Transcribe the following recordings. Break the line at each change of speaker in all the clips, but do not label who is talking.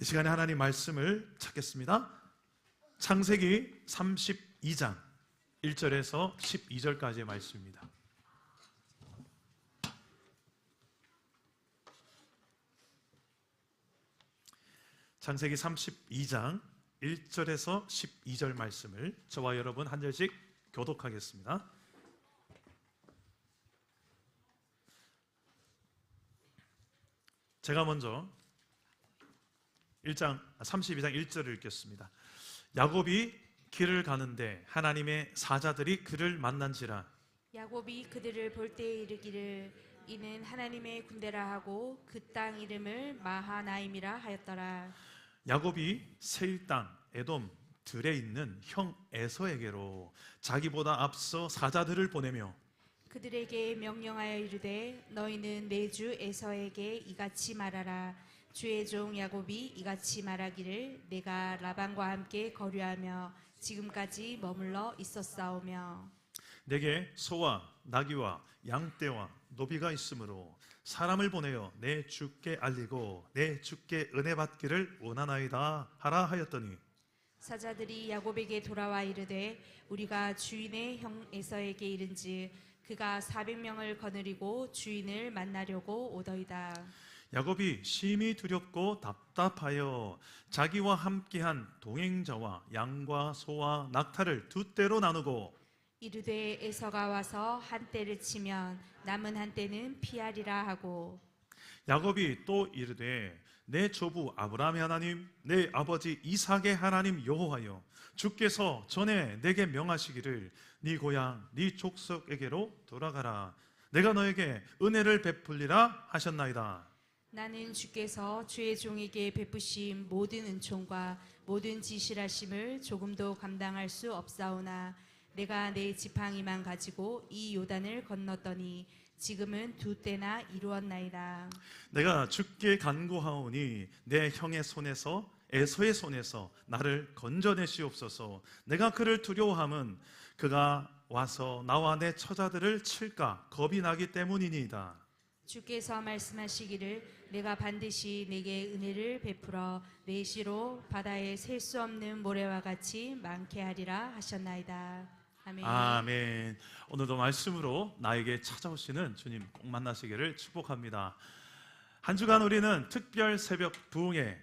이 시간에 하나님 말씀을 찾겠습니다. 창세기 32장 1절에서 12절까지의 말씀입니다. 창세기 32장 1절에서 12절 말씀을 저와 여러분 한 절씩 교독하겠습니다. 제가 먼저 32장 1절을 읽겠습니다. 야곱이 길을 가는데 하나님의 사자들이 그를 만난지라. 야곱이 그들을 볼 때에 이르기를 이는 하나님의 군대라 하고 그 땅 이름을 마하나임이라 하였더라. 야곱이 세일 땅 에돔 들에 있는 형 에서에게로 자기보다 앞서 사자들을 보내며 그들에게 명령하여 이르되 너희는 내 주 에서에게 이같이 말하라. 주의 종 야곱이 이같이 말하기를 내가 라반과 함께 거류하며 지금까지 머물러 있었사오며 내게 소와 나귀와 양떼와 노비가 있으므로 사람을 보내어 내 주께 알리고 내 주께 은혜 받기를 원하나이다 하라 하였더니 사자들이 야곱에게 돌아와 이르되 우리가 주인의 형 에서에게 이른즉 그가 400명을 거느리고 주인을 만나려고 오더이다. 야곱이 심히 두렵고 답답하여 자기와 함께한 동행자와 양과 소와 낙타를 두 떼로 나누고 이르되 에서가 와서 한 떼를 치면 남은 한 떼는 피하리라 하고 야곱이 또 이르되 내 조부 아브라함의 하나님 내 아버지 이삭의 하나님 여호와여 주께서 전에 내게 명하시기를 네 고향 네 족속에게로 돌아가라. 내가 너에게 은혜를 베풀리라 하셨나이다. 나는 주께서 주의 종에게 베푸신 모든 은총과 모든 지실하심을 조금도 감당할 수 없사오나 내가 내 지팡이만 가지고 이 요단을 건넜더니 지금은 두 때나 이루었나이다. 내가 주께 간구하오니 내 형의 손에서 에서의 손에서 나를 건져내시옵소서. 내가 그를 두려워함은 그가 와서 나와 내 처자들을 칠까 겁이 나기 때문이니이다. 주께서 말씀하시기를 내가 반드시 내게 은혜를 베풀어 내 시로 바다에 셀 수 없는 모래와 같이 많게 하리라 하셨나이다. 아멘. 아멘. 오늘도 말씀으로 나에게 찾아오시는 주님 꼭 만나시기를 축복합니다. 한 주간 우리는 특별 새벽 부흥의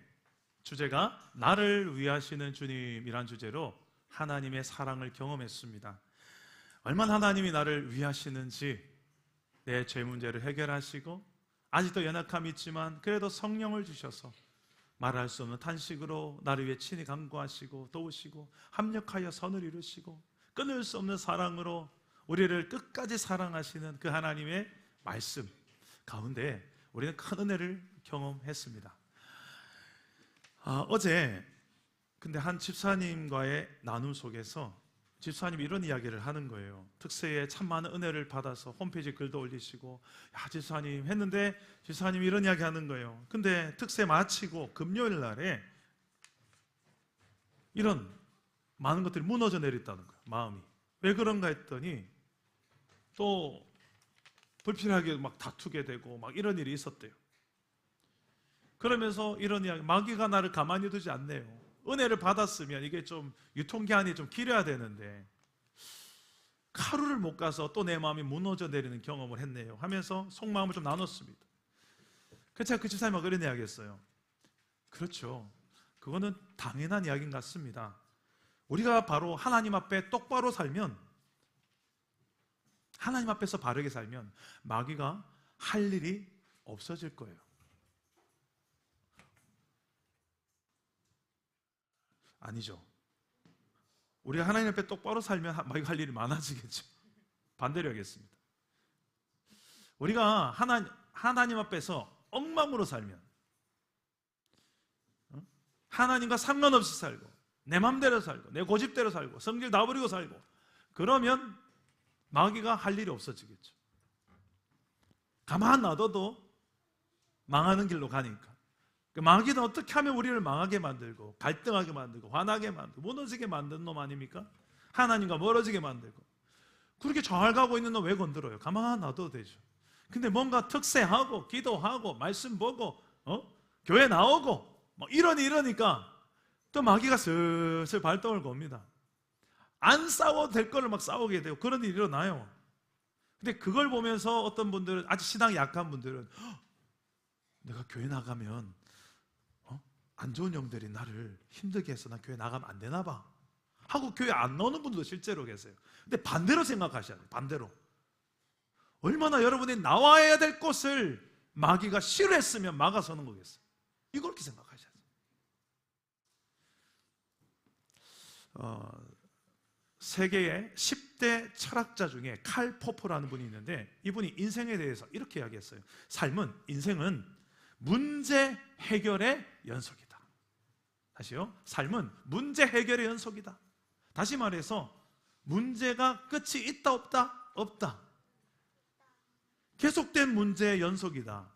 주제가 나를 위하시는 주님이란 주제로 하나님의 사랑을 경험했습니다. 얼마나 하나님이 나를 위하시는지, 내 죄 문제를 해결하시고 아직도 연약함이 있지만 그래도 성령을 주셔서 말할 수 없는 탄식으로 나를 위해 친히 간구하시고 도우시고 합력하여 선을 이루시고 끊을 수 없는 사랑으로 우리를 끝까지 사랑하시는 그 하나님의 말씀 가운데 우리는 큰 은혜를 경험했습니다. 어제 근데 한 집사님과의 나눔 속에서 집사님이 이런 이야기를 하는 거예요. 특세에 참 많은 은혜를 받아서 홈페이지 글도 올리시고 집사님 했는데 집사님이 이런 이야기 하는 거예요. 근데 특세 마치고 금요일 날에 이런 많은 것들이 무너져 내렸다는 거예요. 마음이. 왜 그런가 했더니 또 불필요하게 막 다투게 되고 막 이런 일이 있었대요. 그러면서 이런 이야기, 마귀가 나를 가만히 두지 않네요. 은혜를 받았으면 이게 좀 유통기한이 좀 길어야 되는데 하루를 못 가서 또 내 마음이 무너져 내리는 경험을 했네요 하면서 속마음을 좀 나눴습니다. 그래서 제가 그 집사님하고 이런 이야기 했어요. 그렇죠. 그거는 당연한 이야기인 것 같습니다. 우리가 바로 하나님 앞에 똑바로 살면, 하나님 앞에서 바르게 살면 마귀가 할 일이 없어질 거예요. 아니죠. 우리가 하나님 앞에 똑바로 살면 마귀가 할 일이 많아지겠죠. 반대로 하겠습니다. 우리가 하나님 앞에서 엉망으로 살면, 하나님과 상관없이 살고 내 맘대로 살고 내 고집대로 살고 성질 다 버리고 살고 그러면 마귀가 할 일이 없어지겠죠. 가만 놔둬도 망하는 길로 가니까. 마귀는 어떻게 하면 우리를 망하게 만들고 갈등하게 만들고 화나게 만들고 무너지게 만드는 놈 아닙니까? 하나님과 멀어지게 만들고. 그렇게 잘 가고 있는 놈 왜 건드려요? 가만 놔둬도 되죠. 근데 뭔가 특세하고 기도하고 말씀 보고 교회 나오고 막 이러니까 또 마귀가 슬슬 발동을 겁니다. 안 싸워도 될 거를 막 싸우게 되고 그런 일이 일어나요. 근데 그걸 보면서 어떤 분들은, 아직 신앙이 약한 분들은 내가 교회 나가면 안 좋은 영들이 나를 힘들게 해서 나 교회 나가면 안 되나 봐 하고 교회 안 나오는 분들도 실제로 계세요. 근데 반대로 생각하셔야 돼요. 반대로. 얼마나 여러분이 나와야 될 곳을 마귀가 싫어했으면 막아서는 거겠어요. 이걸 그렇게 생각하셔야 돼요. 세계의 10대 철학자 중에 칼 포퍼라는 분이 있는데, 이분이 인생에 대해서 이렇게 이야기했어요. 인생은 문제 해결의 연속이다. 다시요. 삶은 문제 해결의 연속이다. 다시 말해서 문제가 끝이 있다 없다? 없다. 계속된 문제의 연속이다.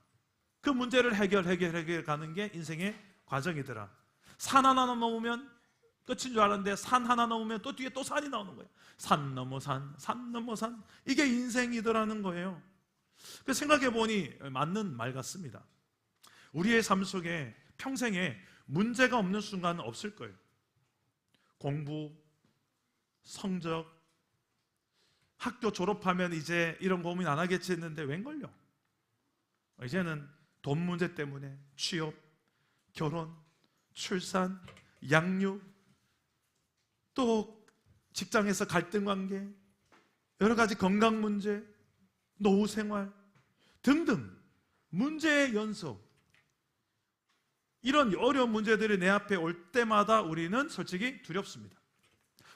그 문제를 해결 가는 게 인생의 과정이더라. 산 하나 넘으면 끝인 줄 알았는데 산 하나 넘으면 또 뒤에 또 산이 나오는 거예요. 산 넘어 산, 산 넘어 산. 이게 인생이더라는 거예요. 그 생각해 보니 맞는 말 같습니다. 우리의 삶 속에 평생에 문제가 없는 순간은 없을 거예요. 공부, 성적, 학교 졸업하면 이제 이런 고민 안 하겠지 했는데 웬걸요? 이제는 돈 문제 때문에 취업, 결혼, 출산, 양육, 또 직장에서 갈등 관계, 여러 가지 건강 문제, 노후 생활 등등 문제의 연속. 이런 어려운 문제들이 내 앞에 올 때마다 우리는 솔직히 두렵습니다.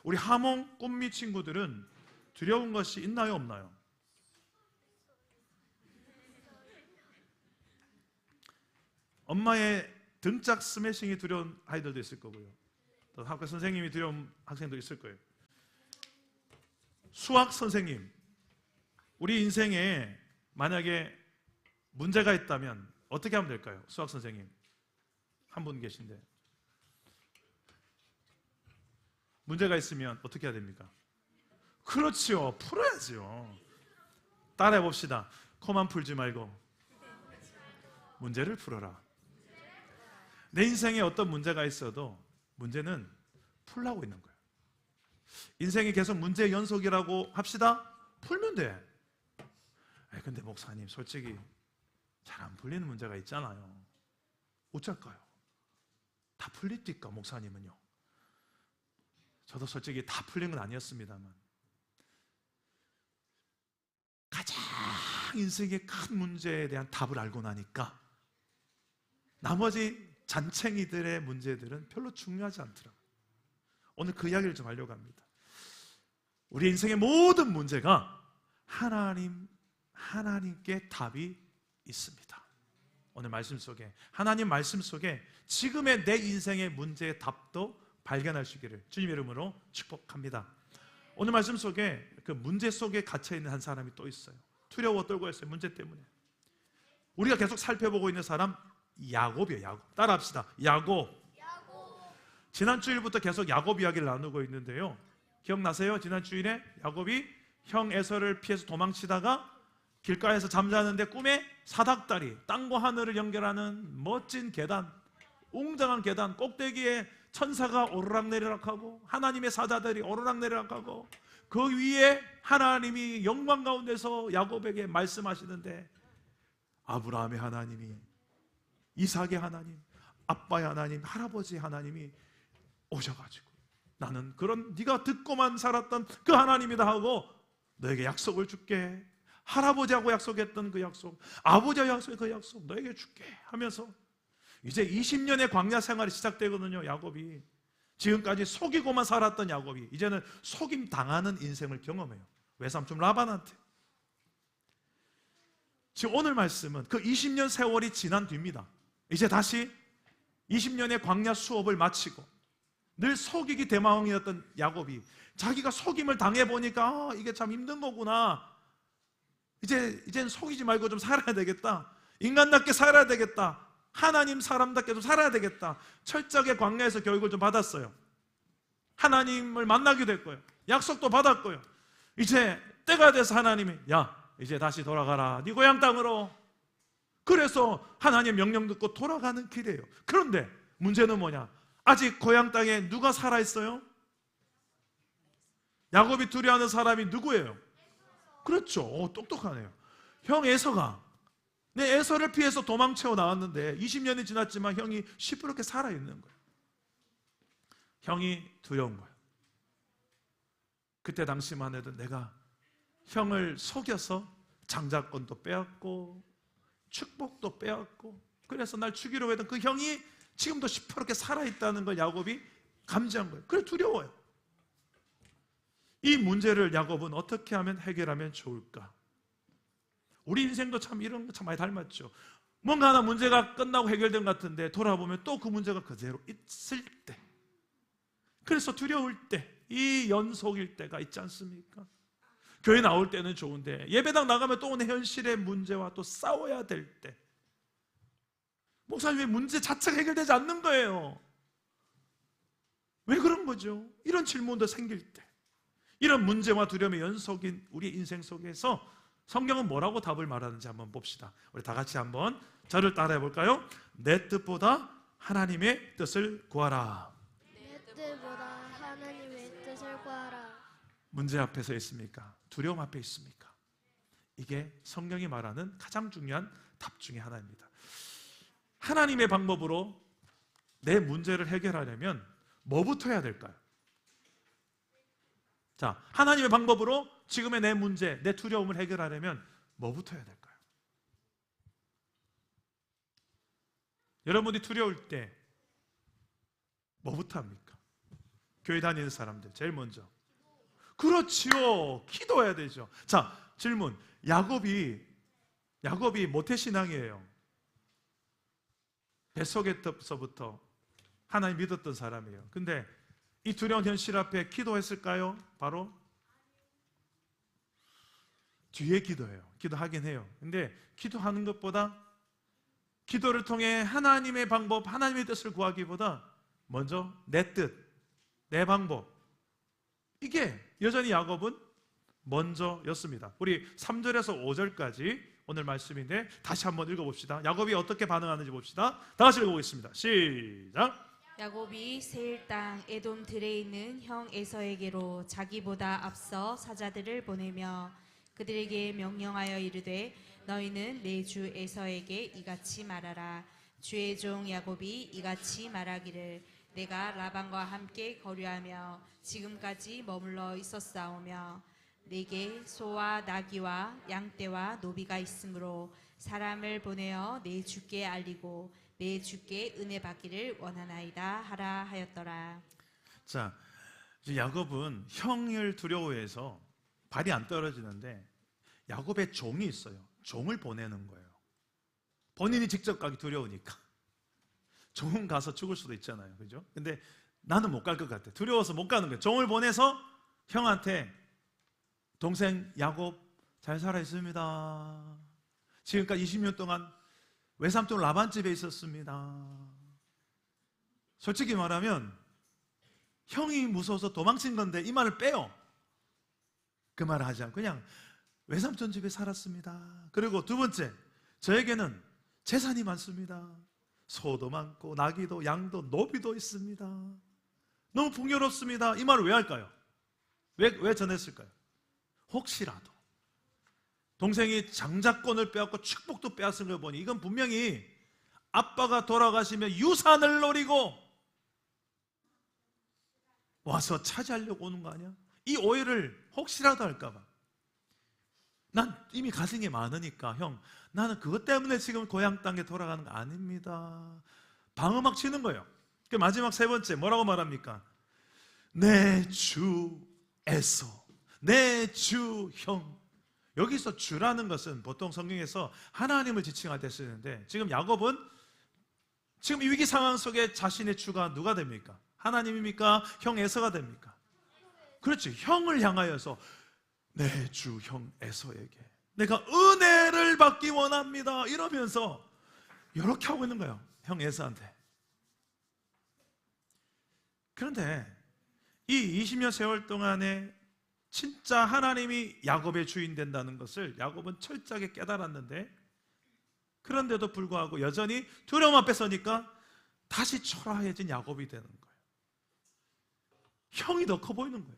우리 하몽 꽃미 친구들은 두려운 것이 있나요, 없나요? 엄마의 등짝 스매싱이 두려운 아이들도 있을 거고요. 또 학교 선생님이 두려운 학생도 있을 거예요. 수학 선생님, 우리 인생에 만약에 문제가 있다면 어떻게 하면 될까요? 수학 선생님 한 분 계신데, 문제가 있으면 어떻게 해야 됩니까? 그렇죠, 풀어야죠. 따라해 봅시다. 코만 풀지 말고 문제를 풀어라. 내 인생에 어떤 문제가 있어도 문제는 풀라고 있는 거예요. 인생이 계속 문제의 연속이라고 합시다. 풀면 돼. 근데 목사님 솔직히 잘 안 풀리는 문제가 있잖아요. 어쩔까요? 다 풀립니까, 목사님은요? 저도 솔직히 다 풀린 건 아니었습니다만, 가장 인생의 큰 문제에 대한 답을 알고 나니까 나머지 잔챙이들의 문제들은 별로 중요하지 않더라고요. 오늘 그 이야기를 좀 하려고 합니다. 우리 인생의 모든 문제가 하나님께 답이 있습니다. 오늘 말씀 속에, 하나님 말씀 속에 지금의 내 인생의 문제의 답도 발견할 수 있기를 주님의 이름으로 축복합니다. 오늘 말씀 속에 그 문제 속에 갇혀있는 한 사람이 또 있어요. 두려워 떨고 있어요. 문제 때문에. 우리가 계속 살펴보고 있는 사람 야곱이에요. 야곱. 따라합시다. 야곱. 지난 주일부터 계속 야곱 이야기를 나누고 있는데요, 기억나세요? 지난 주일에 야곱이 형 에서를 피해서 도망치다가 길가에서 잠자는데 꿈에 사닥다리, 땅과 하늘을 연결하는 멋진 계단, 웅장한 계단 꼭대기에 천사가 오르락내리락하고 하나님의 사자들이 오르락내리락하고 그 위에 하나님이 영광 가운데서 야곱에게 말씀하시는데, 아브라함의 하나님이, 이삭의 하나님, 아빠의 하나님, 할아버지 하나님이 오셔가지고 나는 그런 네가 듣고만 살았던 그 하나님이다 하고 너에게 약속을 줄게. 할아버지하고 약속했던 그 약속, 아버지하고 약속했던 그 약속 너에게 줄게 하면서 이제 20년의 광야 생활이 시작되거든요. 야곱이 지금까지 속이고만 살았던 야곱이 이제는 속임 당하는 인생을 경험해요. 외삼촌 라반한테. 지금 오늘 말씀은 그 20년 세월이 지난 뒤입니다. 이제 다시 20년의 광야 수업을 마치고 늘 속이기 대마왕이었던 야곱이 자기가 속임을 당해보니까 이게 참 힘든 거구나. 이젠 속이지 말고 좀 살아야 되겠다. 인간답게 살아야 되겠다. 하나님 사람답게 좀 살아야 되겠다. 철저하게 광야에서 교육을 좀 받았어요. 하나님을 만나기도 했고요. 약속도 받았고요. 이제 때가 돼서 하나님이 야 이제 다시 돌아가라. 네 고향 땅으로. 그래서 하나님 명령 듣고 돌아가는 길이에요. 그런데 문제는 뭐냐? 아직 고향 땅에 누가 살아있어요? 야곱이 두려워하는 사람이 누구예요? 그렇죠. 똑똑하네요. 형 에서가, 내 에서를 피해서 도망쳐 나왔는데 20년이 지났지만 형이 시퍼렇게 살아있는 거예요. 형이 두려운 거예요. 그때 당시만 해도 내가 형을 속여서 장자권도 빼앗고 축복도 빼앗고, 그래서 날 죽이려고 했던 그 형이 지금도 시퍼렇게 살아있다는 걸 야곱이 감지한 거예요. 그래 두려워요. 이 문제를 야곱은 어떻게 하면 해결하면 좋을까? 우리 인생도 참 이런 거 참 많이 닮았죠. 뭔가 하나 문제가 끝나고 해결된 것 같은데 돌아보면 또 그 문제가 그대로 있을 때, 그래서 두려울 때, 이 연속일 때가 있지 않습니까? 교회 나올 때는 좋은데 예배당 나가면 또 오늘 현실의 문제와 또 싸워야 될 때, 목사님 왜 문제 자체가 해결되지 않는 거예요? 왜 그런 거죠? 이런 질문도 생길 때, 이런 문제와 두려움의 연속인 우리 인생 속에서 성경은 뭐라고 답을 말하는지 한번 봅시다. 우리 다 같이 한번 저를 따라해 볼까요? 내 뜻보다 하나님의 뜻을 구하라.
내 뜻보다 하나님의 뜻을 구하라.
문제 앞에 서 있습니까? 두려움 앞에 있습니까? 이게 성경이 말하는 가장 중요한 답 중에 하나입니다. 하나님의 방법으로 내 문제를 해결하려면 뭐부터 해야 될까요? 자, 하나님의 방법으로 지금의 내 문제, 내 두려움을 해결하려면 뭐부터 해야 될까요? 여러분이 두려울 때 뭐부터 합니까? 교회 다니는 사람들 제일 먼저, 그렇지요, 기도해야 되죠. 자, 질문. 야곱이 모태신앙이에요. 뱃속에서부터 하나님 믿었던 사람이에요. 근데 이 두려운 현실 앞에 기도했을까요? 바로 뒤에 기도해요. 기도하긴 해요. 근데 기도하는 것보다, 기도를 통해 하나님의 방법, 하나님의 뜻을 구하기보다 먼저 내 뜻, 내 방법, 이게 여전히 야곱은 먼저였습니다. 우리 3절에서 5절까지 오늘 말씀인데 다시 한번 읽어봅시다. 야곱이 어떻게 반응하는지 봅시다. 다 같이 읽어보겠습니다. 시작.
야곱이 세일 땅 에돔 들에 있는 형 에서에게로 자기보다 앞서 사자들을 보내며 그들에게 명령하여 이르되 너희는 내 주 에서에게 이같이 말하라. 주의 종 야곱이 이같이 말하기를 내가 라반과 함께 거류하며 지금까지 머물러 있었사오며 내게 소와 나귀와 양떼와 노비가 있으므로 사람을 보내어 내 주께 알리고 내 주께 은혜 받기를 원하나이다 하라 하였더라.
자, 야곱은 형을 두려워해서 발이 안 떨어지는데 야곱의 종이 있어요. 종을 보내는 거예요. 본인이 직접 가기 두려우니까. 종은 가서 죽을 수도 있잖아요. 그죠? 근데 나는 못 갈 것 같아. 두려워서 못 가는 거예요. 종을 보내서 형한테 동생 야곱 잘 살아 있습니다. 지금까지 20년 동안 외삼촌 라반 집에 있었습니다. 솔직히 말하면 형이 무서워서 도망친 건데 이 말을 빼요. 그 말을 하지 않고 그냥 외삼촌 집에 살았습니다. 그리고 두 번째, 저에게는 재산이 많습니다. 소도 많고 나귀도 양도 노비도 있습니다. 너무 풍요롭습니다. 이 말을 왜 할까요? 왜 전했을까요? 혹시라도 동생이 장자권을 빼앗고 축복도 빼앗은 걸 보니 이건 분명히 아빠가 돌아가시면 유산을 노리고 와서 차지하려고 오는 거 아니야? 이 오해를 혹시라도 할까봐. 난 이미 가진 게 많으니까 형, 나는 그것 때문에 지금 고향 땅에 돌아가는 거 아닙니다. 방음막 치는 거예요. 그 마지막 세 번째 뭐라고 말합니까? 내 주 에서, 내 주 형. 여기서 주라는 것은 보통 성경에서 하나님을 지칭할 때 쓰는데 지금 야곱은 지금 이 위기 상황 속에 자신의 주가 누가 됩니까? 하나님입니까? 형 에서가 됩니까? 그렇지, 형을 향하여서 내 주 형 에서에게 내가 은혜를 받기 원합니다 이러면서 이렇게 하고 있는 거예요. 형 에서한테. 그런데 이 20년 세월 동안에 진짜 하나님이 야곱의 주인 된다는 것을 야곱은 철저하게 깨달았는데, 그런데도 불구하고 여전히 두려움 앞에 서니까 다시 초라해진 야곱이 되는 거예요. 형이 더 커 보이는 거예요.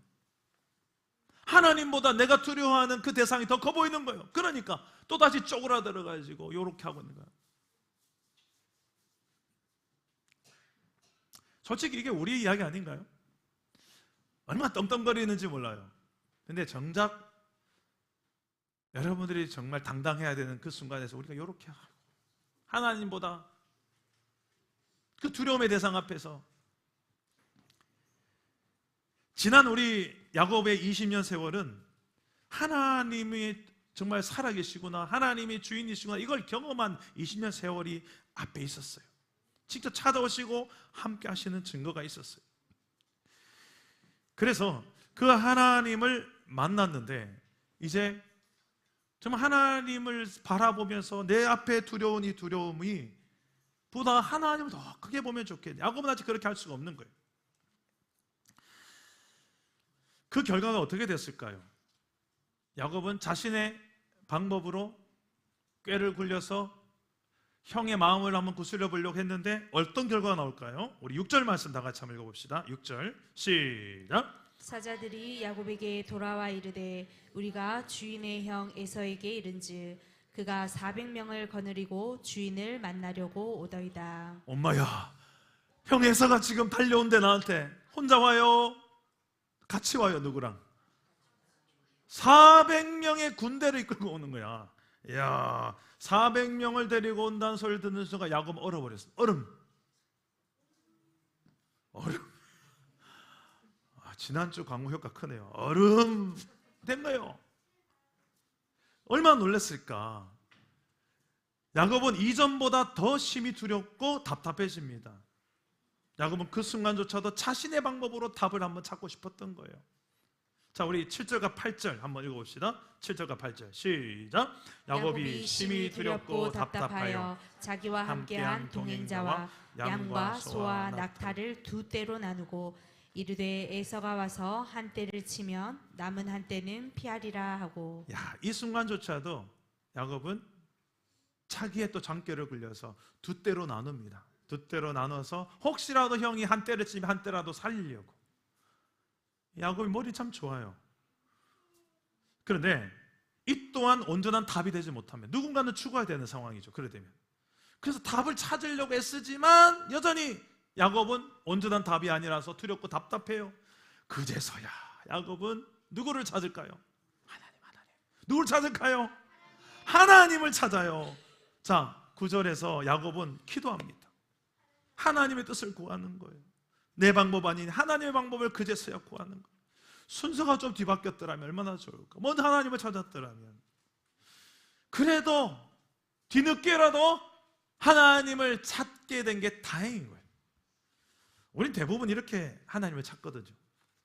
하나님보다 내가 두려워하는 그 대상이 더 커 보이는 거예요. 그러니까 또다시 쪼그라들어가지고 요렇게 하고 있는 거예요. 솔직히 이게 우리 이야기 아닌가요? 얼마나 떵떵거리는지 몰라요. 근데 정작 여러분들이 정말 당당해야 되는 그 순간에서 우리가 이렇게 하고 하나님보다 그 두려움의 대상 앞에서 지난 우리 야곱의 20년 세월은 하나님이 정말 살아계시구나, 하나님이 주인이시구나, 이걸 경험한 20년 세월이 앞에 있었어요. 직접 찾아오시고 함께 하시는 증거가 있었어요. 그래서 그 하나님을 만났는데 이제 정말 하나님을 바라보면서 내 앞에 두려운 이 두려움이 보다 하나님을 더 크게 보면 좋겠네. 야곱은 아직 그렇게 할 수가 없는 거예요. 그 결과가 어떻게 됐을까요? 야곱은 자신의 방법으로 꾀를 굴려서 형의 마음을 한번 구슬려 보려고 했는데 어떤 결과가 나올까요? 우리 6절 말씀 다 같이 한번 읽어봅시다. 6절 시작.
사자들이 야곱에게 돌아와 이르되 우리가 주인의 형 에서에게 이른즉 그가 400명을 거느리고 주인을 만나려고 오더이다.
엄마야, 형 에서가 지금 달려온대. 나한테 혼자 와요? 같이 와요? 누구랑? 400명의 군대를 이끌고 오는 거야. 이야, 400명을 데리고 온다는 소리를 듣는 순간 야곱 얼어버렸어. 얼음. 지난주 광고 효과 크네요. 얼음 된 거예요. 얼마나 놀랐을까. 야곱은 이전보다 더 심히 두렵고 답답해집니다. 야곱은 그 순간조차도 자신의 방법으로 답을 한번 찾고 싶었던 거예요. 자, 우리 7절과 8절 한번 읽어봅시다. 7절과 8절 시작. 야곱이 심히 두렵고 답답하여 자기와 함께한 동행자와 양과 소와 낙타를 두 떼로 나누고 이르되 에서가 와서 한 떼를 치면 남은 한 떼는 피하리라 하고. 야, 이 순간조차도 야곱은 자기의 또 장꾀를 굴려서 두 떼로 나눕니다. 두 떼로 나눠서 혹시라도 형이 한 떼를 치면 한 떼라도 살리려고. 야곱이 머리 참 좋아요. 그런데 이 또한 온전한 답이 되지 못하면 누군가는 죽어야 되는 상황이죠. 그래 되면. 그래서 답을 찾으려고 애쓰지만 여전히 야곱은 온전한 답이 아니라서 두렵고 답답해요. 그제서야 야곱은 누구를 찾을까요? 하나님. 누구를 찾을까요? 하나님을 찾아요. 자, 9절에서 야곱은 기도합니다. 하나님의 뜻을 구하는 거예요. 내 방법 아닌 하나님의 방법을 그제서야 구하는 거예요. 순서가 좀 뒤바뀌었더라면 얼마나 좋을까. 먼저 하나님을 찾았더라면. 그래도 뒤늦게라도 하나님을 찾게 된 게 다행인 거예요. 우린 대부분 이렇게 하나님을 찾거든요.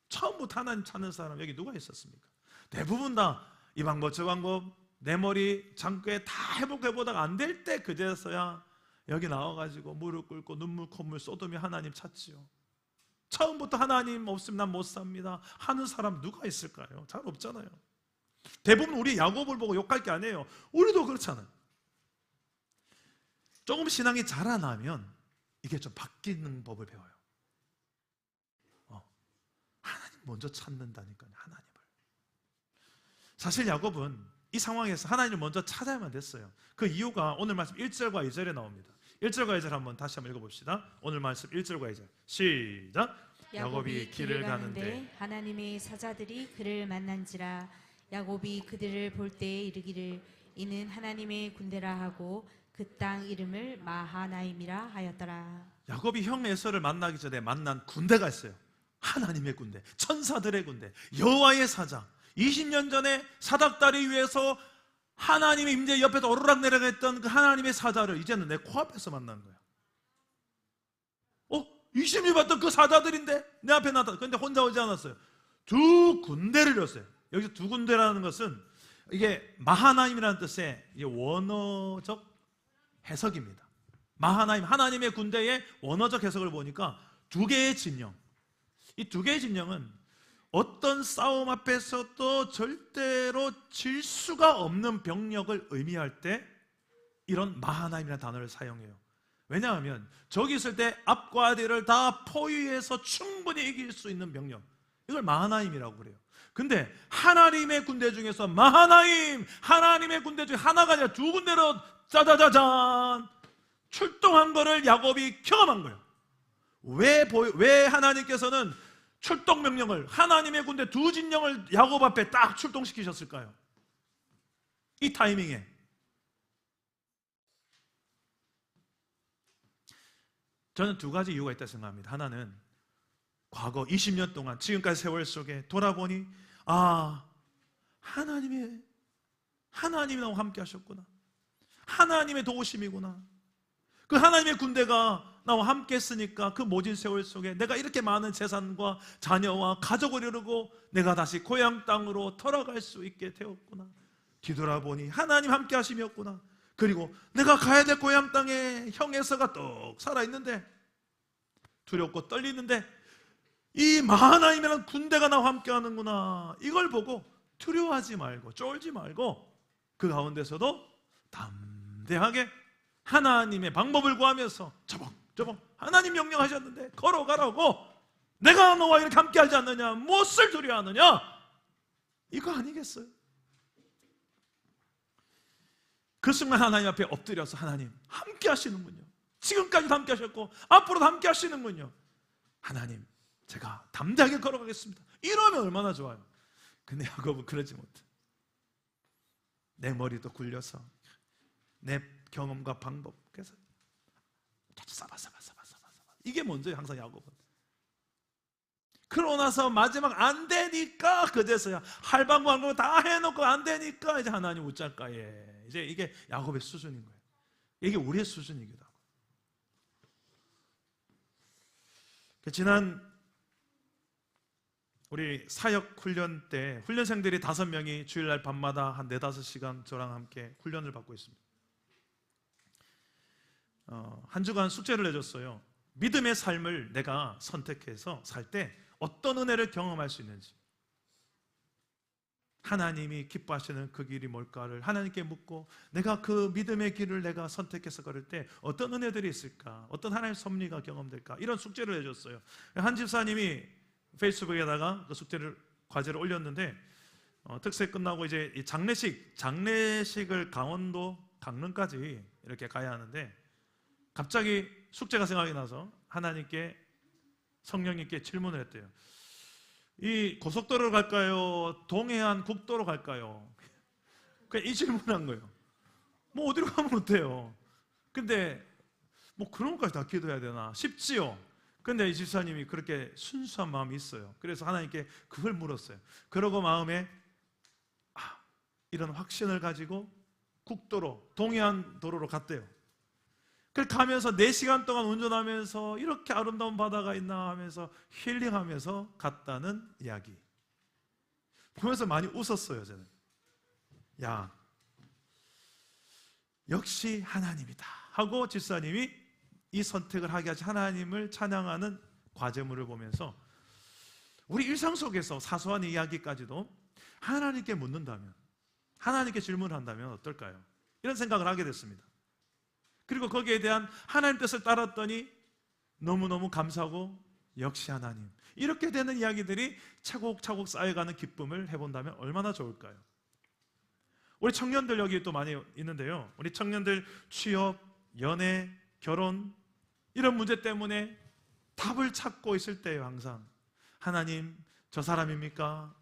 처음부터 하나님 찾는 사람 여기 누가 있었습니까? 대부분 다 이 방법 저 방법 내 머리 장꾀 다 해보다가 안 될 때 그제서야 여기 나와가지고 무릎 꿇고 눈물 콧물 쏟으며 하나님 찾지요. 처음부터 하나님 없으면 난 못 삽니다 하는 사람 누가 있을까요? 잘 없잖아요. 대부분 우리 야곱을 보고 욕할 게 아니에요. 우리도 그렇잖아요. 조금 신앙이 자라나면 이게 좀 바뀌는 법을 배워요. 하나님 먼저 찾는다니까요. 하나님을. 사실 야곱은 이 상황에서 하나님을 먼저 찾아야만 됐어요. 그 이유가 오늘 말씀 1절과 2절에 나옵니다. 1절과 2절 다시 한번 읽어봅시다. 오늘 말씀 1절과 2절 시작.
야곱이 길을 가는데 하나님의 사자들이 그를 만난지라. 야곱이 그들을 볼 때에 이르기를 이는 하나님의 군대라 하고 그 땅 이름을 마하나임이라 하였더라. 야곱이 형 에서를 만나기 전에 만난 군대가 있어요. 하나님의 군대, 천사들의 군대, 여호와의 사자. 20년 전에 사닥다리 위에서 하나님의 임재 옆에서 오르락 내려갔던 그 하나님의 사자를 이제는 내 코앞에서 만난 거야. 20년 봤던 그 사자들인데 내 앞에 나타나. 그런데 혼자 오지 않았어요. 두 군대를 이뤘어요. 여기서 두 군대라는 것은 이게 마하나임이라는 뜻의 원어적 해석입니다. 마하나임, 하나님의 군대의 원어적 해석을 보니까 두 개의 진영. 이 두 개의 진영은 어떤 싸움 앞에서도 절대로 질 수가 없는 병력을 의미할 때 이런 마하나임이라는 단어를 사용해요.
왜냐하면 저기 있을 때 앞과 뒤를 다 포위해서 충분히 이길 수 있는 병력, 이걸 마하나임이라고 그래요. 근데 하나님의 군대 중에서 마하나임, 하나님의 군대 중에 하나가 아니라 두 군데로 짜자자잔 출동한 거를 야곱이 경험한 거예요. 왜 하나님께서는 출동 명령을, 하나님의 군대 두 진영을 야곱 앞에 딱 출동시키셨을까요? 이 타이밍에. 저는 두 가지 이유가 있다고 생각합니다. 하나는 과거 20년 동안 지금까지 세월 속에 돌아보니 하나님이 나와 함께 하셨구나, 하나님의 도우심이구나, 그 하나님의 군대가 나와 함께 했으니까 그 모진 세월 속에 내가 이렇게 많은 재산과 자녀와 가족을 이루고 내가 다시 고향 땅으로 돌아갈 수 있게 되었구나. 뒤돌아보니 하나님 함께 하심이었구나. 그리고 내가 가야 될 고향 땅에 형 에서가 뚝 살아있는데, 두렵고 떨리는데 이 마하나임이라는 군대가 나와 함께 하는구나. 이걸 보고 두려워하지 말고 쫄지 말고 그 가운데서도 담대하게 하나님의 방법을 구하면서 저벅 하나님 명령하셨는데 걸어가라고, 내가 너와 이렇게 함께 하지 않느냐, 무엇을 두려워하느냐, 이거 아니겠어요? 그 순간 하나님 앞에 엎드려서 하나님 함께 하시는군요. 지금까지도 함께 하셨고 앞으로도 함께 하시는군요. 하나님, 제가 담대하게 걸어가겠습니다. 이러면 얼마나 좋아요. 근데 야곱은 그러지 못해. 내 머리도 굴려서 내 경험과 방법, 그래서 싸바 이게 먼저예요. 항상 야곱은. 그러고 나서 마지막 안 되니까 그제서야 할방구한 다 해놓고 안 되니까 이제 하나님 웃잘까에, 이제 이게 야곱의 수준인 거예요. 이게 우리의 수준이기도 하고. 지난 우리 사역 훈련 때 훈련생들이 5명이 주일날 밤마다 한 4-5시간 저랑 함께 훈련을 받고 있습니다. 한 주간 숙제를 내줬어요. 믿음의 삶을 내가 선택해서 살 때 어떤 은혜를 경험할 수 있는지, 하나님이 기뻐하시는 그 길이 뭘까를 하나님께 묻고, 내가 그 믿음의 길을 내가 선택해서 걸을 때 어떤 은혜들이 있을까, 어떤 하나님의 섭리가 경험될까, 이런 숙제를 해줬어요. 한 집사님이 페이스북에다가 그 숙제를, 과제를 올렸는데, 특세 끝나고 이제 이 장례식을 강원도 강릉까지 이렇게 가야 하는데, 갑자기 숙제가 생각이 나서 하나님께, 성령님께 질문을 했대요. 이 고속도로로 갈까요? 동해안 국도로 갈까요? 그냥 이 질문한 거예요. 뭐 어디로 가면 어때요? 근데 뭐 그런 것까지 다 기도해야 되나 싶지요. 근데 이 집사님이 그렇게 순수한 마음이 있어요. 그래서 하나님께 그걸 물었어요. 그러고 마음에 이런 확신을 가지고 국도로, 동해안 도로로 갔대요. 그 가면서 4시간 동안 운전하면서 이렇게 아름다운 바다가 있나 하면서 힐링하면서 갔다는 이야기 보면서 많이 웃었어요. 저는 역시 하나님이다 하고 집사님이 이 선택을 하게 하신 하나님을 찬양하는 과제물을 보면서 우리 일상 속에서 사소한 이야기까지도 하나님께 묻는다면, 하나님께 질문을 한다면 어떨까요? 이런 생각을 하게 됐습니다. 그리고 거기에 대한 하나님 뜻을 따랐더니 너무너무 감사하고 역시 하나님, 이렇게 되는 이야기들이 차곡차곡 쌓여가는 기쁨을 해본다면 얼마나 좋을까요? 우리 청년들 여기 또 많이 있는데요, 우리 청년들 취업, 연애, 결혼 이런 문제 때문에 답을 찾고 있을 때예요. 항상 하나님, 저 사람입니까?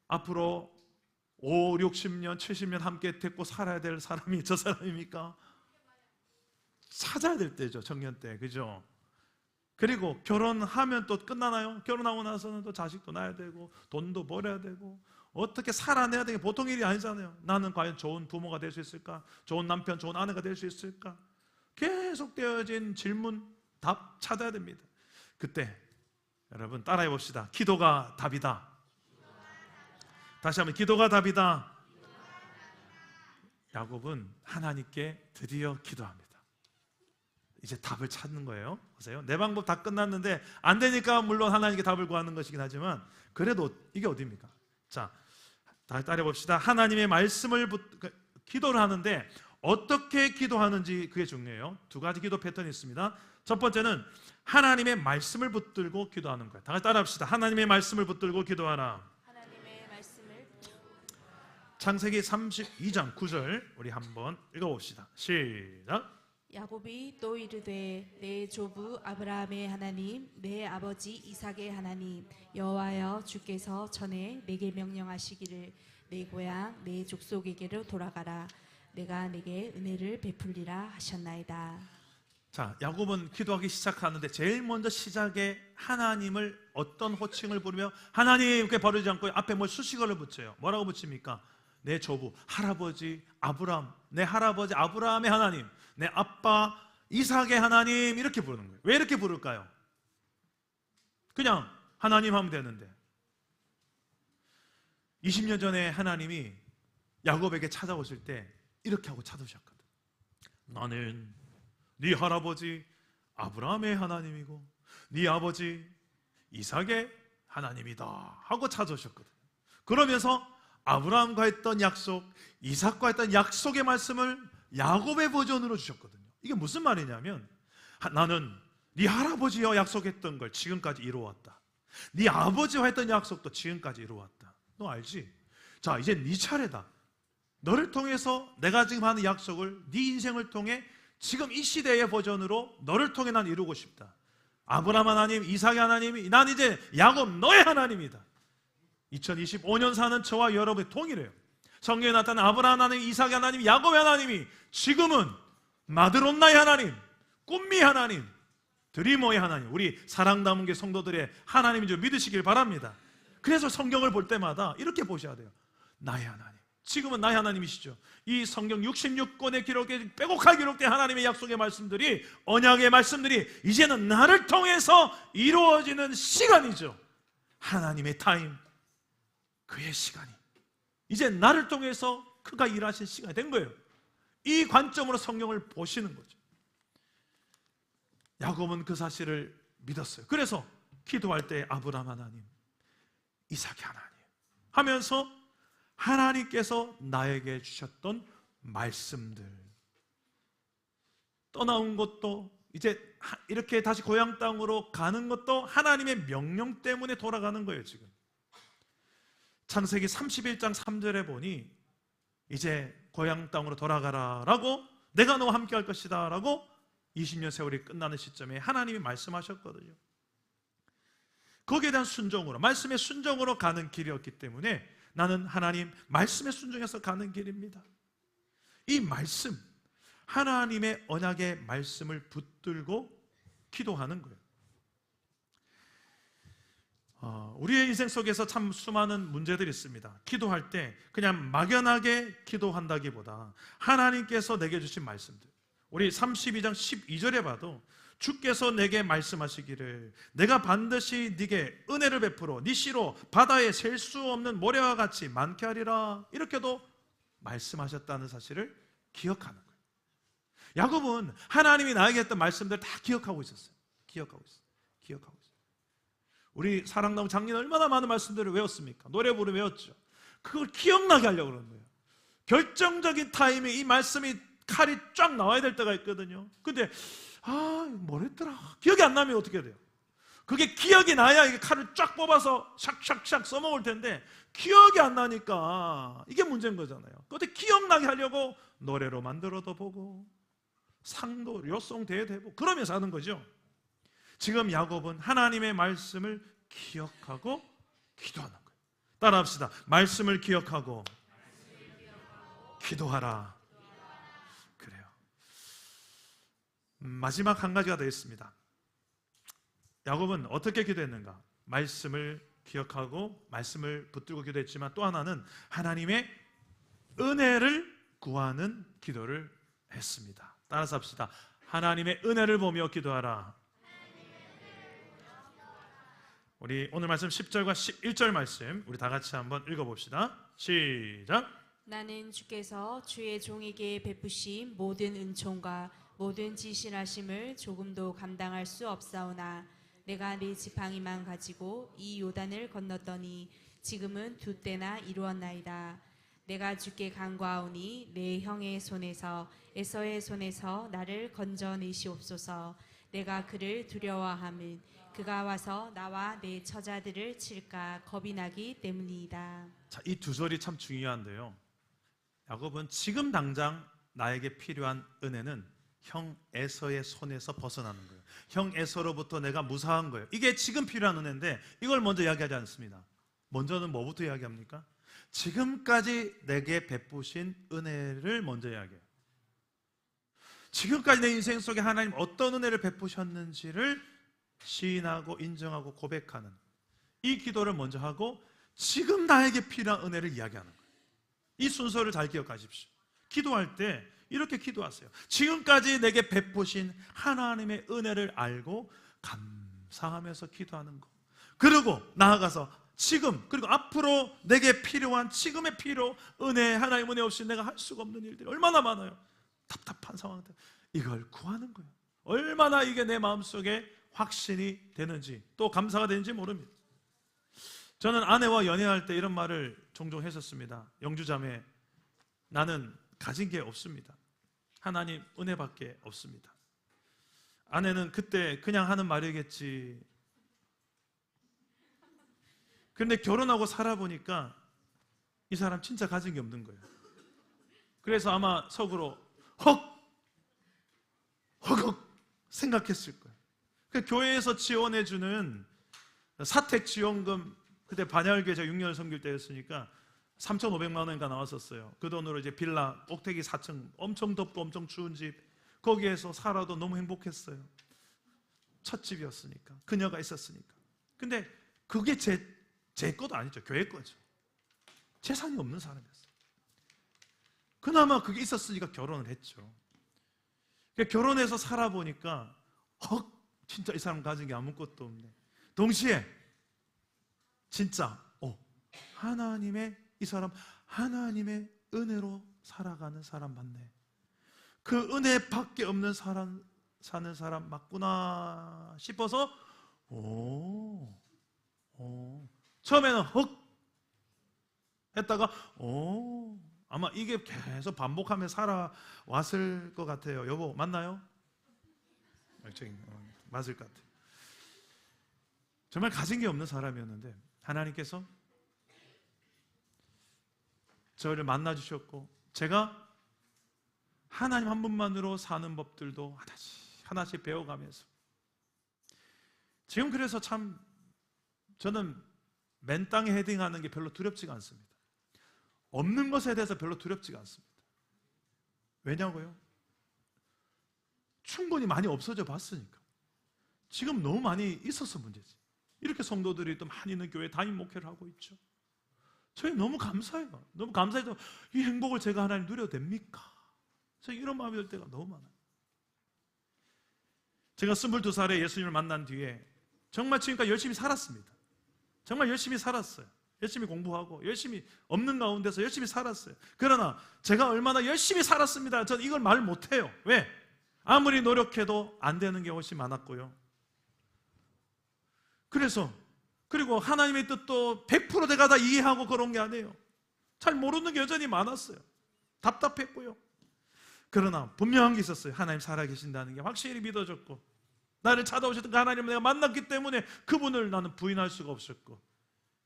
앞으로 5, 60년, 70년 함께 데리고 살아야 될 사람이 저 사람입니까? 찾아야 될 때죠. 청년 때. 그죠? 그리고 결혼하면 또 끝나나요? 결혼하고 나서는 또 자식도 낳아야 되고 돈도 벌어야 되고 어떻게 살아내야 되는 게 보통 일이 아니잖아요. 나는 과연 좋은 부모가 될 수 있을까? 좋은 남편, 좋은 아내가 될 수 있을까? 계속되어진 질문, 답 찾아야 됩니다. 그때 여러분 따라해 봅시다. 기도가 답이다. 다시 한번, 기도가 답이다. 야곱은 하나님께 드디어 기도합니다. 이제 답을 찾는 거예요. 보세요. 내 방법 다 끝났는데 안 되니까 물론 하나님께 답을 구하는 것이긴 하지만, 그래도 이게 어디입니까? 자, 따라해 봅시다. 하나님의 말씀을 기도를 하는데 어떻게 기도하는지 그게 중요해요. 두 가지 기도 패턴이 있습니다. 첫 번째는 하나님의 말씀을 붙들고 기도하는 거예요. 다 같이 따라합시다. 하나님의 말씀을 붙들고 기도하라.
하나님의 말씀을
창세기 32장 9절 우리 한번 읽어봅시다. 시작.
야곱이 또 이르되 내 조부 아브라함의 하나님 내 아버지 이삭의 하나님 여호와여 주께서 전에 내게 명령하시기를 내 고향 내 족속에게로 돌아가라 내가 내게 은혜를 베풀리라 하셨나이다.
자, 야곱은 기도하기 시작하는데 제일 먼저 시작에 하나님을 어떤 호칭을 부르며 하나님 이렇게 버리지 않고 앞에 뭐 수식어를 붙여요. 뭐라고 붙입니까? 내 조부 할아버지 아브라함, 내 할아버지 아브라함의 하나님, 내 아빠 이삭의 하나님 이렇게 부르는 거예요. 왜 이렇게 부를까요? 그냥 하나님 하면 되는데 20년 전에 하나님이 야곱에게 찾아오실 때 이렇게 하고 찾아오셨거든. 나는 네 할아버지 아브라함의 하나님이고 네 아버지 이삭의 하나님이다 하고 찾아오셨거든. 그러면서 아브라함과 했던 약속, 이삭과 했던 약속의 말씀을 야곱의 버전으로 주셨거든요. 이게 무슨 말이냐면 나는 네 할아버지와 약속했던 걸 지금까지 이루어왔다. 네 아버지와 했던 약속도 지금까지 이루어왔다. 너 알지? 자, 이제 네 차례다. 너를 통해서 내가 지금 하는 약속을 네 인생을 통해 지금 이 시대의 버전으로 너를 통해 난 이루고 싶다. 아브라함 하나님, 이삭의 하나님이 난 이제 야곱 너의 하나님이다. 2025년 사는 저와 여러분이 동일해요. 성경에 나타난 아브라함 하나님, 이삭의 하나님, 야곱의 하나님이 지금은 마드론나의 하나님, 꿈미 하나님, 드리머의 하나님, 우리 사랑 담은 게 성도들의 하나님인 줄 믿으시길 바랍니다. 그래서 성경을 볼 때마다 이렇게 보셔야 돼요. 나의 하나님. 지금은 나의 하나님이시죠. 이 성경 66권의 기록에 빼곡하게 기록된 하나님의 약속의 말씀들이, 언약의 말씀들이 이제는 나를 통해서 이루어지는 시간이죠. 하나님의 타임, 그의 시간이 이제 나를 통해서 그가 일하신 시간이 된 거예요. 이 관점으로 성경을 보시는 거죠. 야곱은 그 사실을 믿었어요. 그래서 기도할 때 아브라함 하나님, 이삭의 하나님 하면서 하나님께서 나에게 주셨던 말씀들, 떠나온 것도 이제 이렇게 다시 고향 땅으로 가는 것도 하나님의 명령 때문에 돌아가는 거예요. 지금 창세기 31장 3절에 보니 이제 고향 땅으로 돌아가라라고, 내가 너와 함께 할 것이다 라고 20년 세월이 끝나는 시점에 하나님이 말씀하셨거든요. 거기에 대한 순종으로, 말씀의 순종으로 가는 길이었기 때문에 나는 하나님 말씀에 순종해서 가는 길입니다. 이 말씀, 하나님의 언약의 말씀을 붙들고 기도하는 거예요. 우리의 인생 속에서 참 수많은 문제들이 있습니다. 기도할 때 그냥 막연하게 기도한다기보다 하나님께서 내게 주신 말씀들, 우리 32장 12절에 봐도 주께서 내게 말씀하시기를 내가 반드시 네게 은혜를 베풀어 네 씨로 바다에 셀 수 없는 모래와 같이 많게 하리라, 이렇게도 말씀하셨다는 사실을 기억하는 거예요. 야곱은 하나님이 나에게 했던 말씀들 다 기억하고 있었어요. 기억하고 있어요. 우리 사랑나무 작년 얼마나 많은 말씀들을 외웠습니까? 노래 부르며 외웠죠. 그걸 기억나게 하려고 그러는 거예요. 결정적인 타임에 이 말씀이 칼이 쫙 나와야 될 때가 있거든요. 근데 뭐랬더라? 기억이 안 나면 어떻게 돼요? 그게 기억이 나야 이게 칼을 쫙 뽑아서 샥샥샥 써먹을 텐데 기억이 안 나니까 이게 문제인 거잖아요. 그때 기억나게 하려고 노래로 만들어도 보고 상도 요송 대회도 해보고 그러면서 하는 거죠. 지금 야곱은 하나님의 말씀을 기억하고 기도하는 거예요. 따라합시다. 말씀을 기억하고 기도하라. 그래요. 마지막 한 가지가 더 있습니다. 야곱은 어떻게 기도했는가? 말씀을 기억하고 말씀을 붙들고 기도했지만 또 하나는 하나님의 은혜를 구하는 기도를 했습니다. 따라서 합시다. 하나님의 은혜를 보며 기도하라. 우리 오늘 말씀 10절과 11절 말씀 우리 다 같이 한번 읽어봅시다. 시작.
나는 주께서 주의 종에게 베푸신 모든 은총과 모든 지실하심을 조금도 감당할 수 없사오나 내가 네 지팡이만 가지고 이 요단을 건넜더니 지금은 두 때나 이루었나이다. 내가 주께 간구하오니 내 형의 손에서 에서의 손에서 나를 건져내시옵소서. 내가 그를 두려워함은 그가 와서 나와 내 처자들을 칠까 겁이 나기 때문이다.
자, 이 두 절이 참 중요한데요. 야곱은 지금 당장 나에게 필요한 은혜는 형 에서의 손에서 벗어나는 거예요. 형 에서로부터 내가 무사한 거예요. 이게 지금 필요한 은혜인데 이걸 먼저 이야기하지 않습니다. 먼저는 뭐부터 이야기합니까? 지금까지 내게 베푸신 은혜를 먼저 이야기해요. 지금까지 내 인생 속에 하나님 어떤 은혜를 베푸셨는지를 시인하고 인정하고 고백하는 이 기도를 먼저 하고 지금 나에게 필요한 은혜를 이야기하는 거예요. 이 순서를 잘 기억하십시오. 기도할 때 이렇게 기도하세요. 지금까지 내게 베푸신 하나님의 은혜를 알고 감사하면서 기도하는 거. 그리고 나아가서 지금 그리고 앞으로 내게 필요한 지금의 필요, 은혜, 하나님 은혜 없이 내가 할 수가 없는 일들이 얼마나 많아요. 답답한 상황들 이걸 구하는 거예요. 얼마나 이게 내 마음속에 확신이 되는지 또 감사가 되는지 모릅니다. 저는 아내와 연애할 때 이런 말을 종종 했었습니다. 영주자매, 나는 가진 게 없습니다. 하나님 은혜밖에 없습니다. 아내는 그때 그냥 하는 말이겠지. 그런데 결혼하고 살아보니까 이 사람 진짜 가진 게 없는 거예요. 그래서 아마 속으로 헉 생각했을 거예요. 그 교회에서 지원해주는 사택지원금, 그때 반야을교회 제가 6년을 섬길 때였으니까 3,500만 원인가 나왔었어요. 그 돈으로 이제 빌라 옥택이 4층, 엄청 덥고 엄청 추운 집, 거기에서 살아도 너무 행복했어요. 첫 집이었으니까, 그녀가 있었으니까. 근데 그게 제 것도 아니죠. 교회 거죠. 재산이 없는 사람이었어요. 그나마 그게 있었으니까 결혼을 했죠. 결혼해서 살아보니까 진짜 이 사람 가진 게 아무것도 없네. 동시에 진짜 이 사람 하나님의 은혜로 살아가는 사람 맞네. 그 은혜밖에 없는 사람 사는 사람 맞구나 싶어서 처음에는 했다가 아마 이게 계속 반복하며 살아왔을 것 같아요. 여보 맞나요? 맞을 것 같아요. 정말 가진 게 없는 사람이었는데 하나님께서 저를 만나주셨고 제가 하나님 한 분만으로 사는 법들도 하나씩 배워가면서 지금 그래서 참 저는 맨 땅에 헤딩하는 게 별로 두렵지가 않습니다. 없는 것에 대해서 별로 두렵지가 않습니다. 왜냐고요? 충분히 많이 없어져 봤으니까. 지금 너무 많이 있어서 문제지. 이렇게 성도들이 또 많이 있는 교회 담임 목회를 하고 있죠. 저희 너무 감사해요. 너무 감사해서 이 행복을 제가 하나님 누려도 됩니까? 저희 이런 마음이 들 때가 너무 많아요. 제가 22살에 예수님을 만난 뒤에 정말 지금까지 열심히 살았습니다. 정말 열심히 살았어요. 열심히 공부하고 열심히 없는 가운데서 열심히 살았어요. 그러나 제가 얼마나 열심히 살았습니다. 저는 이걸 말 못해요. 왜? 아무리 노력해도 안 되는 게 훨씬 많았고요. 그리고 하나님의 뜻도 100% 내가 다 이해하고 그런 게 아니에요. 잘 모르는 게 여전히 많았어요. 답답했고요. 그러나 분명한 게 있었어요. 하나님 살아계신다는 게 확실히 믿어졌고 나를 찾아오셨던 그 하나님을 내가 만났기 때문에 그분을 나는 부인할 수가 없었고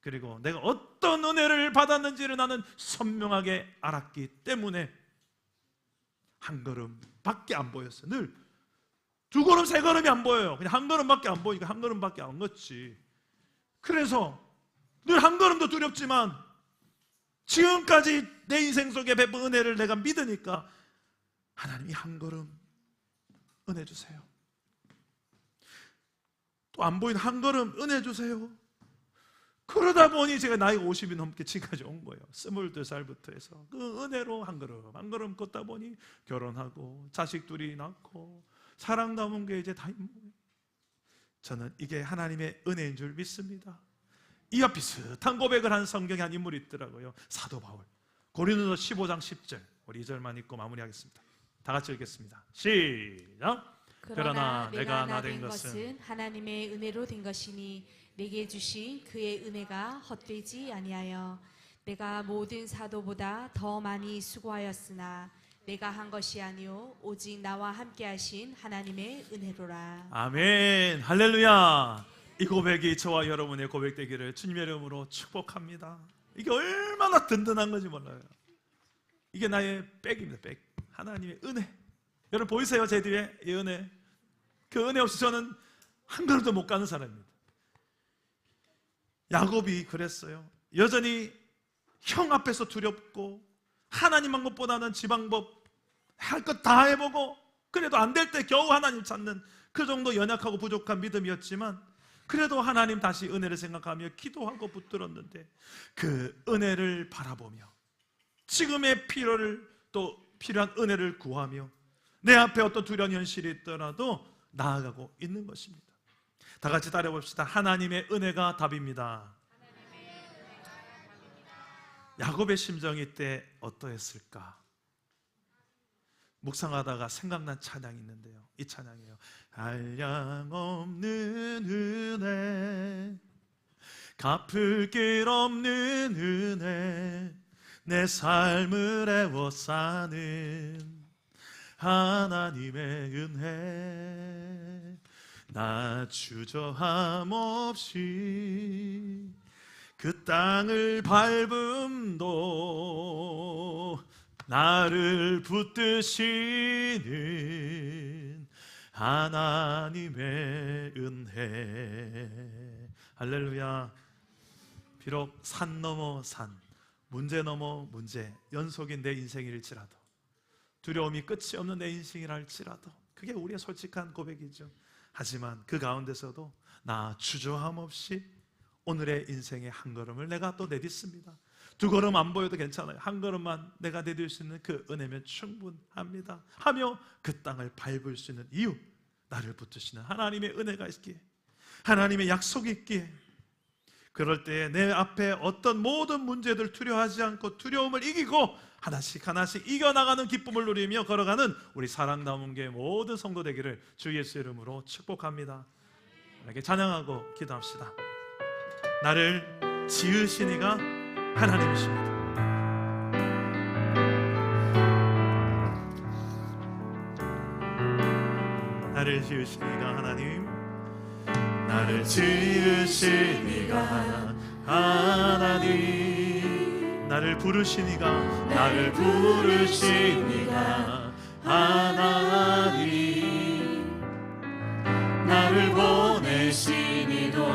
그리고 내가 어떤 은혜를 받았는지를 나는 선명하게 알았기 때문에 한 걸음밖에 안 보였어요. 늘 두 걸음, 세 걸음이 안 보여요. 그냥 한 걸음밖에 안 보이니까 한 걸음밖에 안 걷지. 그래서 늘 한 걸음도 두렵지만 지금까지 내 인생 속에 베푼 은혜를 내가 믿으니까 하나님 이 한 걸음 은혜 주세요. 또 안 보이는 한 걸음 은혜 주세요. 그러다 보니 제가 나이가 50이 넘게 지금까지 온 거예요. 22살부터 해서 그 은혜로 한 걸음 한 걸음 걷다 보니 결혼하고 자식 둘이 낳고 사랑 남은 게 이제 다 있는 거예요. 저는 이게 하나님의 은혜인 줄 믿습니다. 이와 비슷한 고백을 한 성경에 한 인물이 있더라고요. 사도 바울. 고린도서 15장 10절 우리 2절만 읽고 마무리하겠습니다. 다 같이 읽겠습니다. 시작.
그러나 내가 나 된 것은 하나님의 은혜로 된 것이니 내게 주신 그의 은혜가 헛되지 아니하여 내가 모든 사도보다 더 많이 수고하였으나 내가 한 것이 아니요 오직 나와 함께 하신 하나님의 은혜로라.
아멘. 할렐루야. 이 고백이 저와 여러분의 고백되기를 주님의 이름으로 축복합니다. 이게 얼마나 든든한 건지 몰라요. 이게 나의 백입니다. 백. 하나님의 은혜. 여러분 보이세요? 제 뒤에 이 은혜. 그 은혜 없이 저는 한 걸음도 못 가는 사람입니다. 야곱이 그랬어요. 여전히 형 앞에서 두렵고 하나님 방법보다는 지 방법 할 것 다 해보고 그래도 안 될 때 겨우 하나님 찾는 그 정도 연약하고 부족한 믿음이었지만 그래도 하나님 다시 은혜를 생각하며 기도하고 붙들었는데 그 은혜를 바라보며 지금의 필요를 또 필요한 은혜를 구하며 내 앞에 어떤 두려운 현실이 있더라도 나아가고 있는 것입니다. 다 같이 따라해봅시다. 하나님의 은혜가 답입니다. 야곱의 심정이 이때 어떠했을까? 묵상하다가 생각난 찬양이 있는데요. 이 찬양이에요. 한량없는 은혜, 갚을 길 없는 은혜, 내 삶을 애워싸는 하나님의 은혜, 나 주저함 없이 그 땅을 밟음도 나를 붙드시는 하나님의 은혜. 할렐루야. 비록 산 넘어 산, 문제 넘어 문제, 연속인 내 인생일지라도, 두려움이 끝이 없는 내 인생이라 할지라도, 그게 우리의 솔직한 고백이죠. 하지만 그 가운데서도 나 주저함 없이 오늘의 인생의 한 걸음을 내가 또 내딛습니다. 두 걸음 안 보여도 괜찮아요. 한 걸음만 내가 내딜 수 있는 그 은혜면 충분합니다 하며 그 땅을 밟을 수 있는 이유, 나를 붙드시는 하나님의 은혜가 있기에, 하나님의 약속이 있기에, 그럴 때에 내 앞에 어떤 모든 문제들 두려워하지 않고 두려움을 이기고 하나씩 하나씩 이겨나가는 기쁨을 누리며 걸어가는 우리 사랑나무 교회 모든 성도 되기를 주 예수 이름으로 축복합니다. 이렇게 찬양하고 기도합시다. 나를 지으신 이가 하나님이십니다. 나를 지으신 이가 하나님, 나를 지으신 이가 하나님, 나를 부르신 이가, 나를 부르신 이가 하나님, 나를 보내신 이도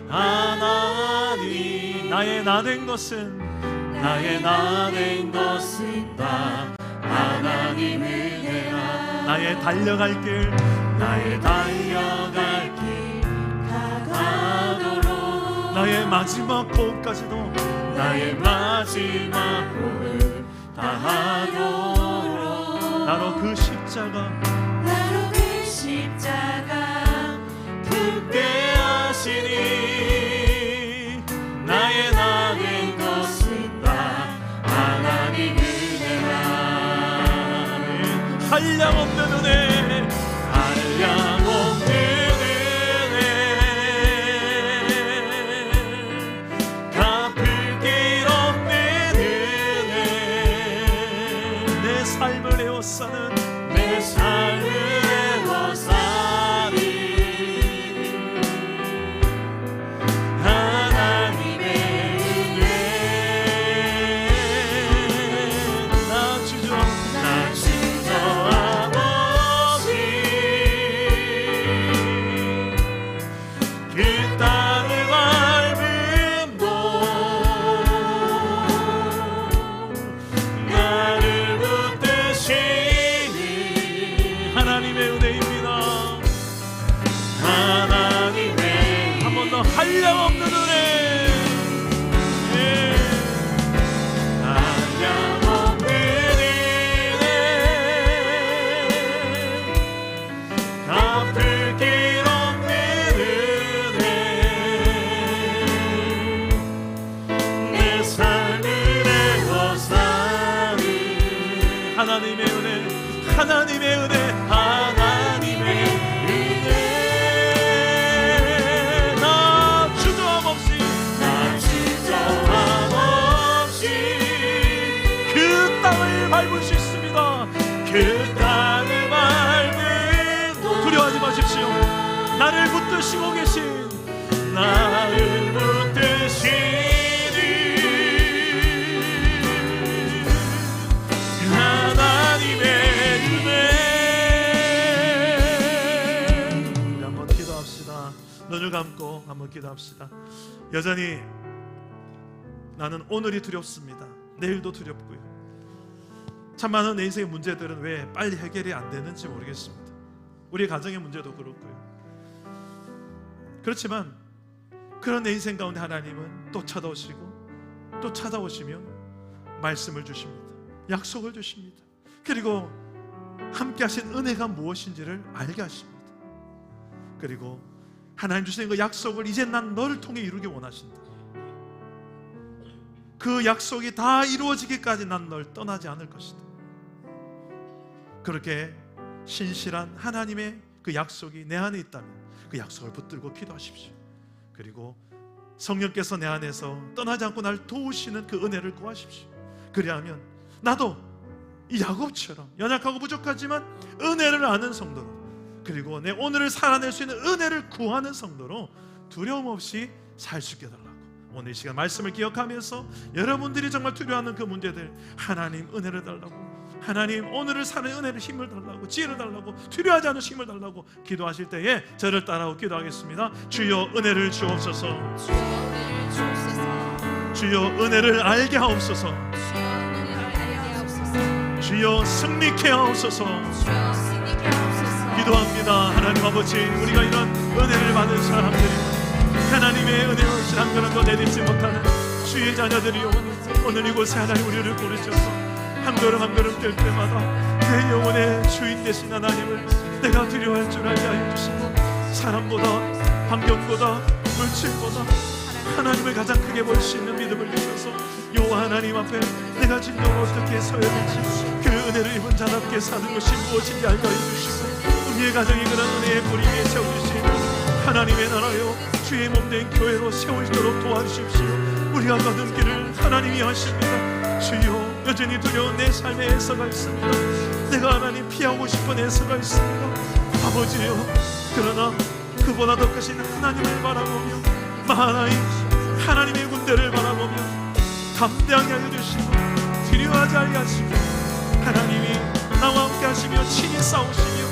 하나님, 나의 나 된 것은, 나의 나 된 것은 다 하나님 은혜라. 나의 달려갈 길, 나의 달려갈 길 다가도록, 나의 마지막 호흡까지도, 나의 마지막 호흡 다하도록, 나로 그 십자가, 나로 그 십자가 붙게 하시니, 나의 나 된 것은 다 하나님 은혜라. 한량없는 은혜, 한량없는 은혜, 갚을 길 없는 은혜, 내 삶을 에워싸는, 내 삶을 에워싸는 하나님의 은혜. 나 주저함 없이 그 땅을 밟음도 나를 붙드시는 하나님의 은혜입니다. 하나님의 한 번 더 한량없는 은혜, 예. 한량없는 은혜, 갚을 길 없는 은혜, 그 땅을 밟은 두려워하지 마십시오. 나를 붙드시고 계신 나를 붙드시니 하나님의 은혜. 우리 한번 기도합시다. 눈을 감고 한번 기도합시다. 여전히 나는 오늘이 두렵습니다. 내일도 두렵고요. 참 많은 내 인생의 문제들은 왜 빨리 해결이 안 되는지 모르겠습니다. 우리 가정의 문제도 그렇고요. 그렇지만 그런 내 인생 가운데 하나님은 또 찾아오시고 또 찾아오시며 말씀을 주십니다. 약속을 주십니다. 그리고 함께 하신 은혜가 무엇인지를 알게 하십니다. 그리고 하나님 주신 그 약속을 이제 난 너를 통해 이루기 원하신다. 그 약속이 다 이루어지기까지 난 널 떠나지 않을 것이다. 그렇게 신실한 하나님의 그 약속이 내 안에 있다면 그 약속을 붙들고 기도하십시오. 그리고 성령께서 내 안에서 떠나지 않고 날 도우시는 그 은혜를 구하십시오. 그리하면 나도 이 야곱처럼 연약하고 부족하지만 은혜를 아는 성도로, 그리고 내 오늘을 살아낼 수 있는 은혜를 구하는 성도로 두려움 없이 살 수 있게 해달라고 오늘 이 시간 말씀을 기억하면서 여러분들이 정말 두려워하는 그 문제들, 하나님 은혜를 달라고, 하나님 오늘을 사는 은혜를 힘을 달라고, 지혜를 달라고, 두려워하지 않는 힘을 달라고 기도하실 때에 저를 따라오 기도하겠습니다. 주여 은혜를 주옵소서. 주여 은혜를 알게 하옵소서. 주여 승리케 하옵소서. 기도합니다. 하나님 아버지, 우리가 이런 은혜를 받은 사람들이 하나님의 은혜 없이 한 걸음도 내딛지 못하는 주의 자녀들이요, 오늘 이곳에 하나님 우리를 부르셔서 한 걸음 한 걸음 뛸 때마다 내 영혼의 주인 되신 하나님을 내가 두려워할 줄 알게 하여 주시고, 사람보다 환경보다 물질보다 하나님을 가장 크게 볼 수 있는 믿음을 주셔서 여호와 하나님 앞에 내가 진정으로 어떻게 서야 될지, 그 은혜를 입은 자답게 사는 것이 무엇인지 알게 하여 주시고, 우리의 가정이 그런 은혜의 뿌리 위에 세워주시고 하나님의 나라요 주의 몸된 교회로 세워지도록 도와주십시오. 우리가 가는 길을 하나님이 하십니다. 주여, 여전히 두려운 내 삶에 애서가 있습니다. 내가 하나님 피하고 싶은 애서가 있습니다. 아버지여, 그러나 그보다 더 크신 하나님을 바라보며 만하의 하나님의 군대를 바라보며 담대하게 하여 주시고 두려워하지 않게 하시고, 하나님이 나와 함께 하시며 친히 싸우시며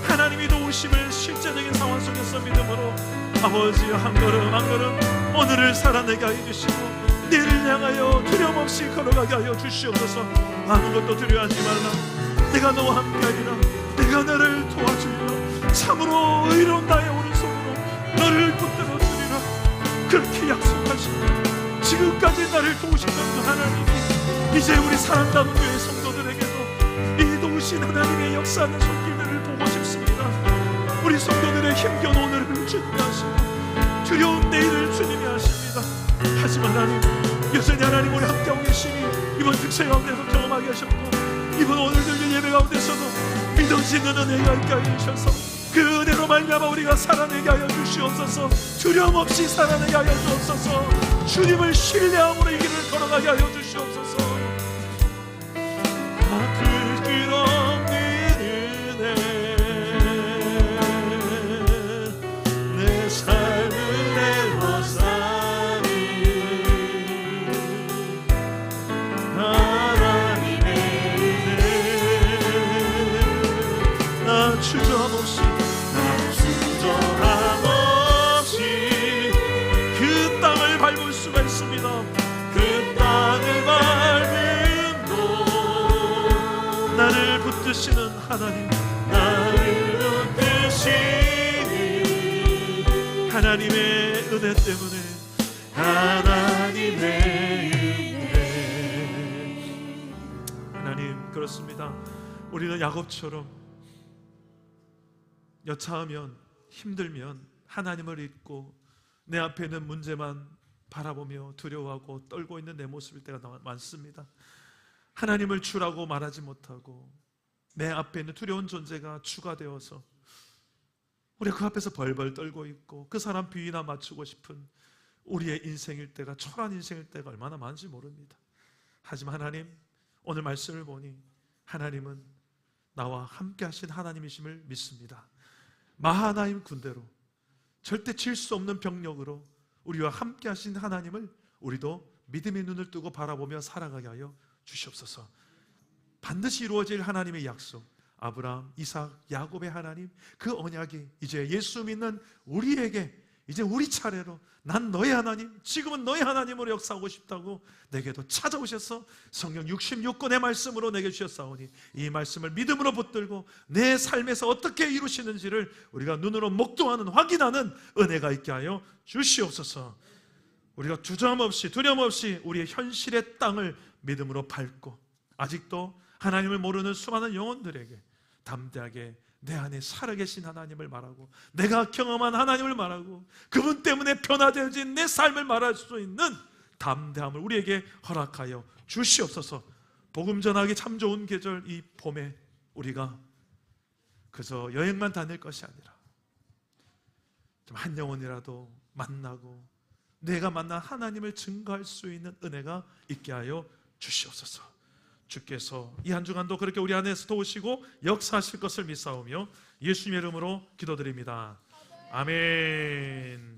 하나님이 도우심을 실제적인 상황 속에서 믿음으로 아버지여 한 걸음 한 걸음 오늘을 살아내게 하여 주시고 내를 향하여 두려움 없이 걸어가게 하여 주시옵소서. 아무것도 두려워하지 말라. 내가 너와 함께하리라. 내가 너를 도와주리라. 참으로 의로운 나의 오른손으로 너를 붙들어 주리라. 그렇게 약속하시고 지금까지 나를 도우시던 그 하나님이 이제 우리 사랑하는 교회 성도들에게도 이 도우신 하나님의 역사하는 손길들을 보고 싶습니다. 우리 성도들의 힘겨운 오늘을 주님이 하시고 두려운 내일을 주님이 하십니다. 하지만 하나님, 여전히 하나님 우리 함께하고 계시니 이번 특세 가운데서 경험하게 하셨고, 이번 오늘 들린 예배 가운데서도 믿어지는 은혜가 있게 하여 주셔서 그 은혜로 말미암아 우리가 살아내게 하여 주시옵소서. 두려움 없이 살아내게 하여 주옵소서. 주님을 신뢰함으로 이 길을 걸어가게 하여 주시옵소서. 끝없는 은혜 내 삶을 애워싸니 하나님의 은혜 나 주저함 없이 그 땅을 밟을 수가 있습니다. 그 땅을 밟음도 나를 붙드시는 하나님, 나를 붙드시는 하나님의 은혜 때문에, 하나님의 은혜. 하나님, 그렇습니다. 우리는 야곱처럼 여차하면 힘들면 하나님을 잊고 내 앞에 있는 문제만 바라보며 두려워하고 떨고 있는 내 모습일 때가 많습니다. 하나님을 주라고 말하지 못하고 내 앞에 있는 두려운 존재가 주가 되어서 우리가 그 앞에서 벌벌 떨고 있고 그 사람 비위나 맞추고 싶은 우리의 인생일 때가, 초라한 인생일 때가 얼마나 많은지 모릅니다. 하지만 하나님, 오늘 말씀을 보니 하나님은 나와 함께 하신 하나님이심을 믿습니다. 마하나임 군대로 절대 질 수 없는 병력으로 우리와 함께 하신 하나님을 우리도 믿음의 눈을 뜨고 바라보며 살아가게 하여 주시옵소서. 반드시 이루어질 하나님의 약속, 아브라함, 이삭, 야곱의 하나님, 그 언약이 이제 예수 믿는 우리에게 이제 우리 차례로 난 너의 하나님, 지금은 너의 하나님으로 역사하고 싶다고 내게도 찾아오셔서 성경 66권의 말씀으로 내게 주셨사오니 이 말씀을 믿음으로 붙들고 내 삶에서 어떻게 이루시는지를 우리가 눈으로 목도하는, 확인하는 은혜가 있게 하여 주시옵소서. 우리가 주저함없이 두려움없이 우리의 현실의 땅을 믿음으로 밟고 아직도 하나님을 모르는 수많은 영혼들에게 담대하게 내 안에 살아계신 하나님을 말하고 내가 경험한 하나님을 말하고 그분 때문에 변화되어진 내 삶을 말할 수 있는 담대함을 우리에게 허락하여 주시옵소서. 복음 전하기 참 좋은 계절 이 봄에 우리가 그저 여행만 다닐 것이 아니라 좀 한 영혼이라도 만나고 내가 만난 하나님을 증거할 수 있는 은혜가 있게 하여 주시옵소서. 주께서 이 한 주간도 그렇게 우리 안에서 도우시고 역사하실 것을 믿사오며 예수님의 이름으로 기도드립니다. 아멘.